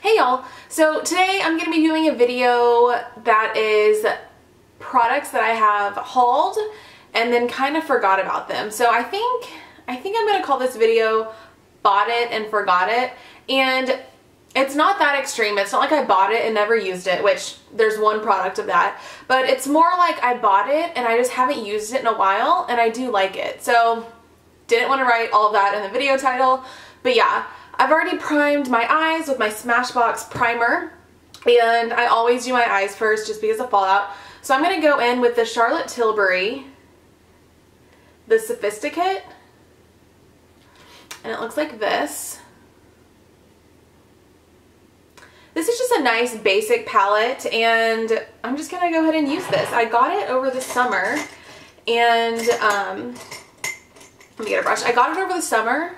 Hey y'all! So today I'm going to be doing a video that is products that I have hauled and then kind of forgot about them. So I think I'm going to call this video Bought It and Forgot It. And it's not that extreme. It's not like I bought it and never used it, which there's one product of that. But it's more like I bought it and I just haven't used it in a while and I do like it. So didn't want to write all of that in the video title. But yeah, I've already primed my eyes with my Smashbox primer. And I always do my eyes first just because of fallout. So I'm going to go in with the Charlotte Tilbury, the Sophisticate. And it looks like this. This is just a nice basic palette and I'm just going to go ahead and use this. I got it over the summer and let me get a brush. I got it over the summer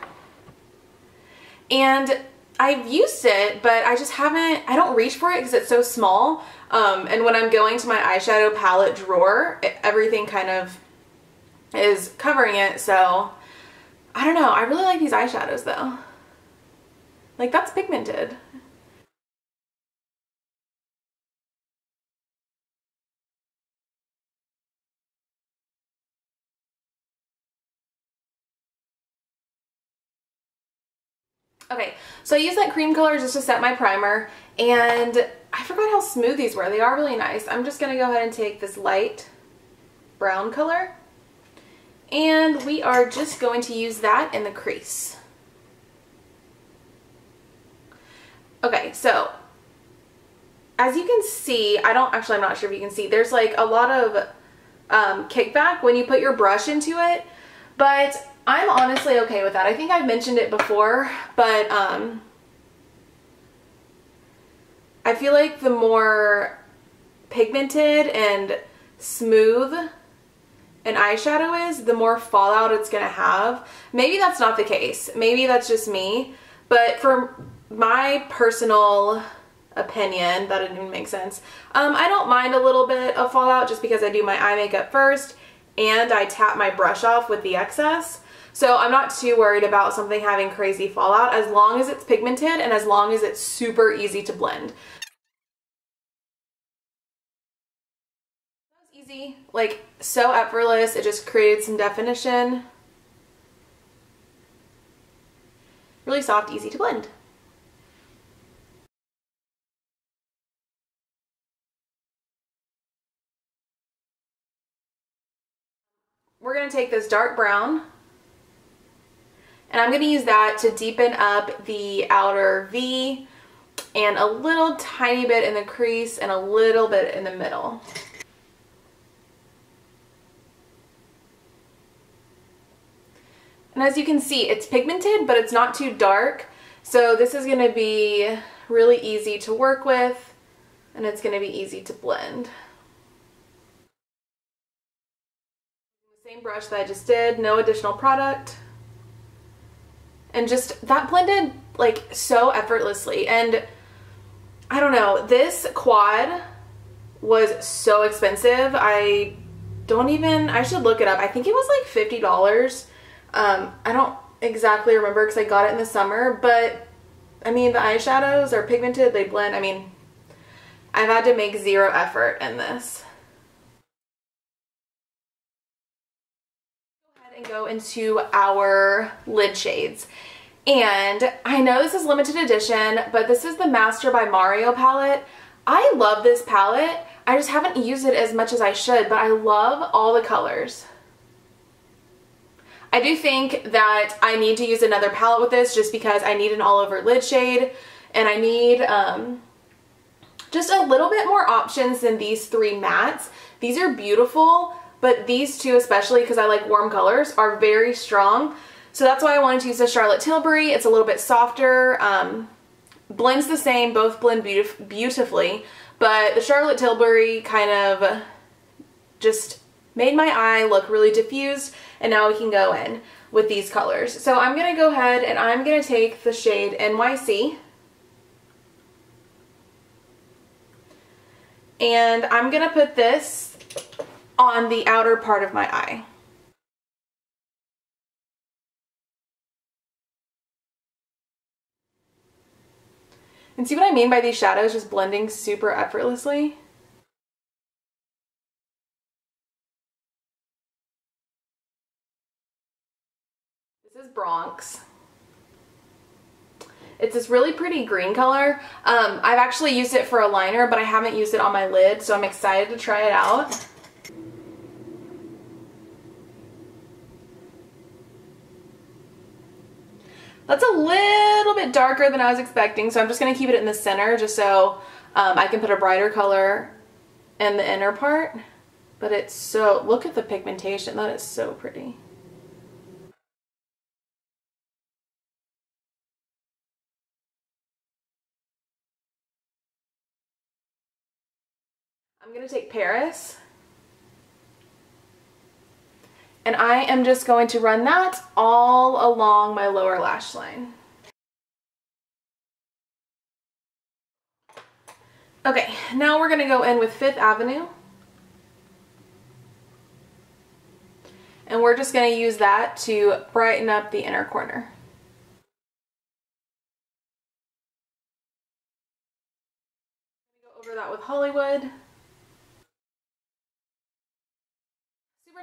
and I've used it, but I just haven't, I don't reach for it because it's so small. And when I'm going to my eyeshadow palette drawer, everything kind of is covering it. So I don't know. I really like these eyeshadows though. Like that's pigmented. Okay, so I used that cream color just to set my primer, and I forgot how smooth these were. They are really nice. I'm just going to go ahead and take this light brown color, and we are just going to use that in the crease. Okay, so as you can see, I'm not sure if you can see, there's like a lot of kickback when you put your brush into it, but I'm honestly okay with that. I think I've mentioned it before, but I feel like the more pigmented and smooth an eyeshadow is, the more fallout it's going to have. Maybe that's not the case. Maybe that's just me. But for my personal opinion, that didn't even make sense, I don't mind a little bit of fallout just because I do my eye makeup first and I tap my brush off with the excess. So I'm not too worried about something having crazy fallout as long as it's pigmented and as long as it's super easy to blend. That was easy, like so effortless. It just created some definition. Really soft, easy to blend. We're going to take this dark brown and I'm going to use that to deepen up the outer V and a little tiny bit in the crease and a little bit in the middle. And as you can see, it's pigmented, but it's not too dark. So this is going to be really easy to work with and it's going to be easy to blend. The same brush that I just did, no additional product. And just that blended like so effortlessly. And I don't know, this quad was so expensive. I should look it up. I think it was like $50. I don't exactly remember because I got it in the summer, but I mean the eyeshadows are pigmented, they blend. I mean, I've had to make zero effort in this. And go into our lid shades. And I know this is limited edition, but this is the Master by Mario palette. I love this palette. I just haven't used it as much as I should, but I love all the colors. I do think that I need to use another palette with this just because I need an all over lid shade and I need just a little bit more options than these three mattes. These are beautiful, but these two, especially because I like warm colors, are very strong. So that's why I wanted to use the Charlotte Tilbury. It's a little bit softer, blends the same, both blend beautifully, but the Charlotte Tilbury kind of just made my eye look really diffused, and now we can go in with these colors. So I'm going to go ahead and I'm going to take the shade NYC, and I'm going to put this on the outer part of my eye. And see what I mean by these shadows just blending super effortlessly? This is Bronx. It's this really pretty green color. I've actually used it for a liner, but I haven't used it on my lid, so I'm excited to try it out. That's a little bit darker than I was expecting, so I'm just going to keep it in the center just so I can put a brighter color in the inner part. But it's so, look at the pigmentation, that is so pretty. I'm going to take Paris, and I am just going to run that all along my lower lash line. Okay, now we're going to go in with Fifth Avenue, and we're just going to use that to brighten up the inner corner. Go over that with Hollywood.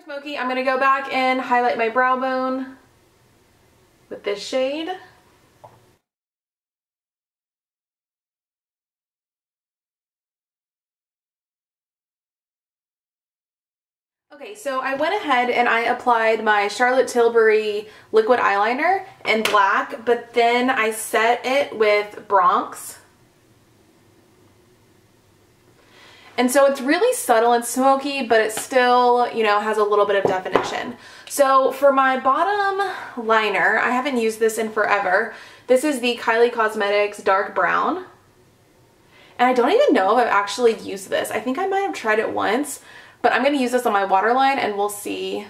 Smoky. I'm going to go back and highlight my brow bone with this shade. Okay, so I went ahead and I applied my Charlotte Tilbury liquid eyeliner in black, but then I set it with Bronx. And so it's really subtle and smoky, but it still, you know, has a little bit of definition. So for my bottom liner, I haven't used this in forever. This is the Kylie Cosmetics Dark Brown. And I don't even know if I've actually used this. I think I might have tried it once, but I'm going to use this on my waterline and we'll see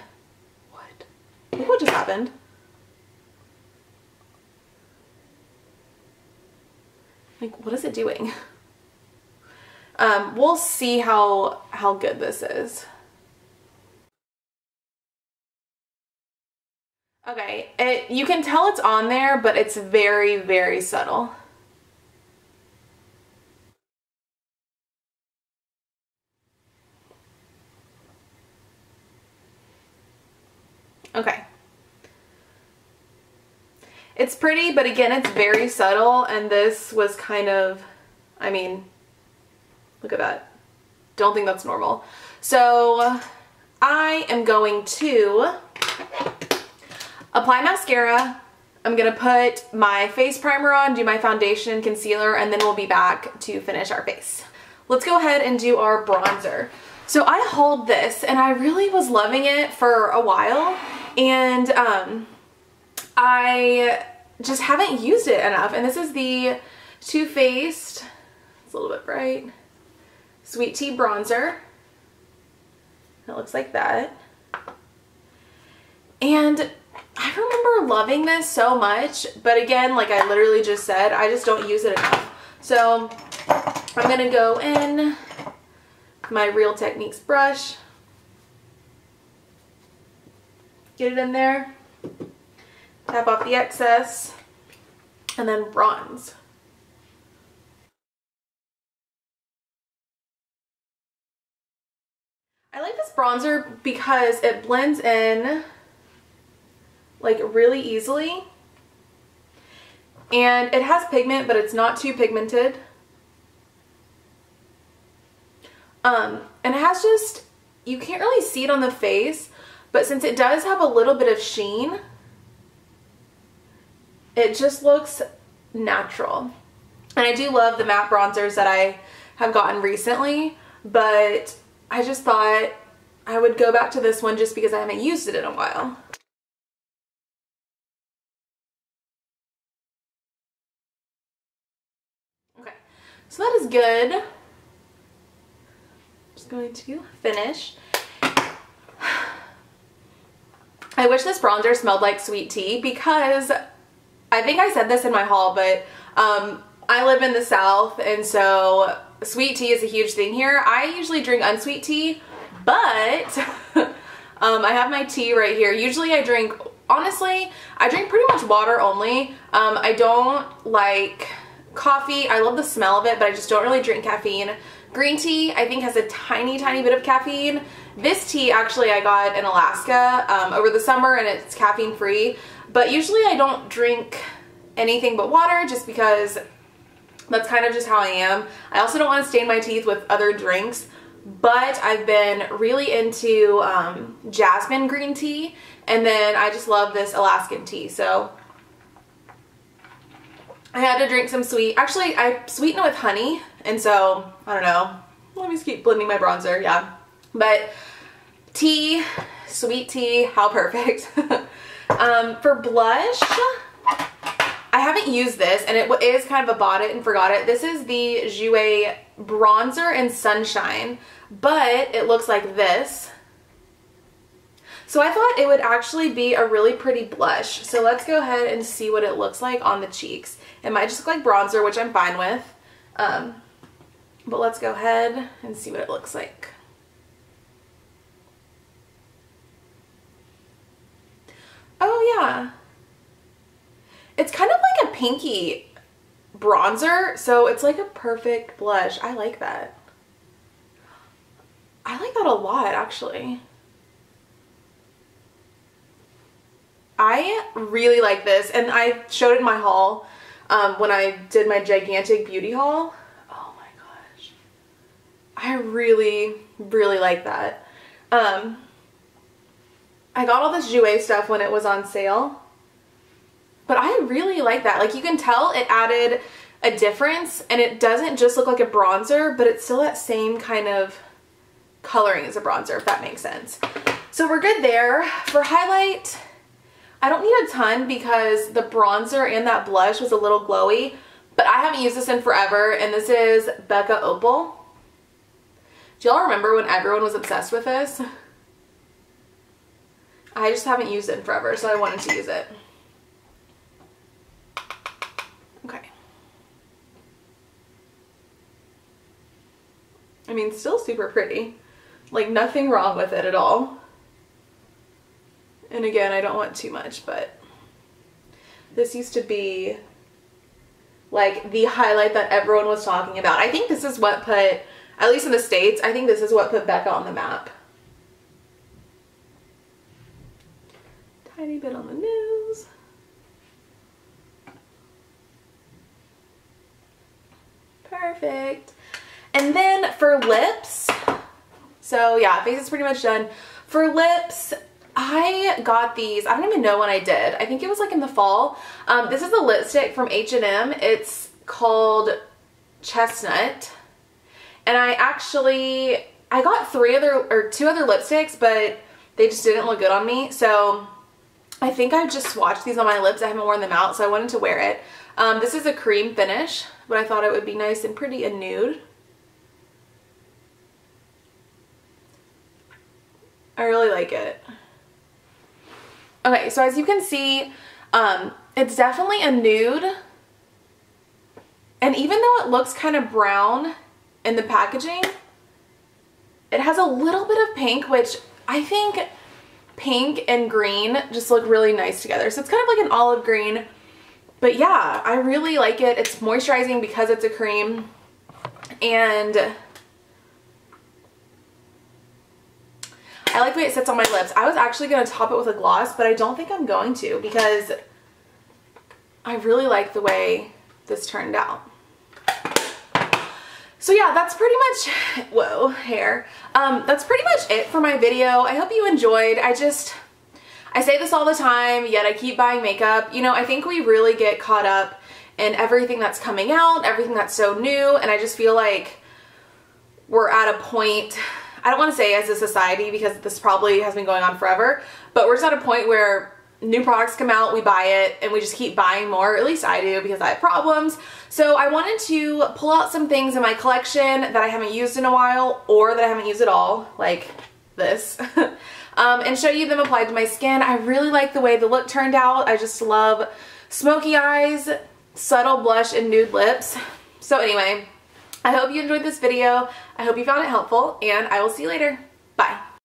what just happened. Like, what is it doing? We'll see how good this is. Okay, you can tell it's on there, but it's very, very subtle. Okay. It's pretty, but again, it's very subtle, and this was kind of, I mean, look at that. Don't think that's normal. So I am going to apply mascara. I'm going to put my face primer on, do my foundation, concealer, and then we'll be back to finish our face. Let's go ahead and do our bronzer. So I hauled this and I really was loving it for a while, and I just haven't used it enough. And this is the Too Faced, it's a little bit bright, Sweet Tea bronzer. It looks like that. And I remember loving this so much, but again, like I literally just said, I just don't use it enough. So I'm gonna go in with my Real Techniques brush, get it in there, tap off the excess, and then bronze. I like this bronzer because it blends in like really easily, and it has pigment, but it's not too pigmented. And it has just, you can't really see it on the face, but since it does have a little bit of sheen, it just looks natural. And I do love the matte bronzers that I have gotten recently, but I just thought I would go back to this one just because I haven't used it in a while. Okay, so that is good. Just going to finish. I wish this bronzer smelled like sweet tea, because I think I said this in my haul, but I live in the South, and so sweet tea is a huge thing here. I usually drink unsweet tea, but I have my tea right here. Usually I drink, honestly, I drink pretty much water only. I don't like Coffee, I love the smell of it, but I just don't really drink caffeine. Green tea, I think, has a tiny bit of caffeine. This tea, actually, I got in Alaska over the summer, and it's caffeine free. But usually I don't drink anything but water just because that's kind of just how I am. I also don't want to stain my teeth with other drinks, but I've been really into jasmine green tea, and then I just love this Alaskan tea. So I had to drink some sweet. Actually, I sweeten it with honey, and so, I don't know. Let me just keep blending my bronzer, yeah. But tea, sweet tea, how perfect. For blush, I haven't used this, and it is kind of a bought it and forgot it. This is the Jouer Bronzer and Sunshine, but it looks like this. So I thought it would actually be a really pretty blush. So let's go ahead and see what it looks like on the cheeks. It might just look like bronzer, which I'm fine with. But let's go ahead and see what it looks like. Oh yeah. It's kind of like a pinky bronzer, so it's like a perfect blush. I like that. I like that a lot, actually. I really like this, and I showed it in my haul when I did my gigantic beauty haul. Oh my gosh. I really like that. I got all this Jouer stuff when it was on sale, but I really like that. Like, you can tell it added a difference, and it doesn't just look like a bronzer, but it's still that same kind of coloring as a bronzer, if that makes sense. So we're good there. For highlight, I don't need a ton because the bronzer and that blush was a little glowy, but I haven't used this in forever, and this is Becca Opal. Do y'all remember when everyone was obsessed with this? I just haven't used it in forever, so I wanted to use it. Okay. I mean, still super pretty. Like, nothing wrong with it at all. And again, I don't want too much, but this used to be like the highlight that everyone was talking about. I think this is what put, at least in the States, I think this is what put Becca on the map. Tiny bit on the nose. Perfect. And then for lips, so yeah, face is pretty much done. For lips, I got these, I don't even know when I did. I think it was like in the fall. This is a lipstick from H&M. It's called Chestnut. And I got two other lipsticks, but they just didn't look good on me. So I think I've just swatched these on my lips. I haven't worn them out, so I wanted to wear it. This is a cream finish, but I thought it would be nice and pretty and nude. I really like it. Okay, so as you can see, it's definitely a nude. And even though it looks kind of brown in the packaging, it has a little bit of pink, which I think pink and green just look really nice together. So it's kind of like an olive green. But yeah, I really like it. It's moisturizing because it's a cream. And I like the way it sits on my lips. I was actually going to top it with a gloss, but I don't think I'm going to because I really like the way this turned out. So yeah, that's pretty much, whoa, hair. That's pretty much it for my video. I hope you enjoyed. I say this all the time, yet I keep buying makeup. You know, I think we really get caught up in everything that's coming out, everything that's so new, and I just feel like we're at a point, I don't want to say as a society because this probably has been going on forever, but we're just at a point where new products come out, we buy it, and we just keep buying more. At least I do because I have problems. So I wanted to pull out some things in my collection that I haven't used in a while or that I haven't used at all, like this, and show you them applied to my skin. I really like the way the look turned out. I just love smoky eyes, subtle blush, and nude lips. So anyway, I hope you enjoyed this video. I hope you found it helpful, and I will see you later. Bye.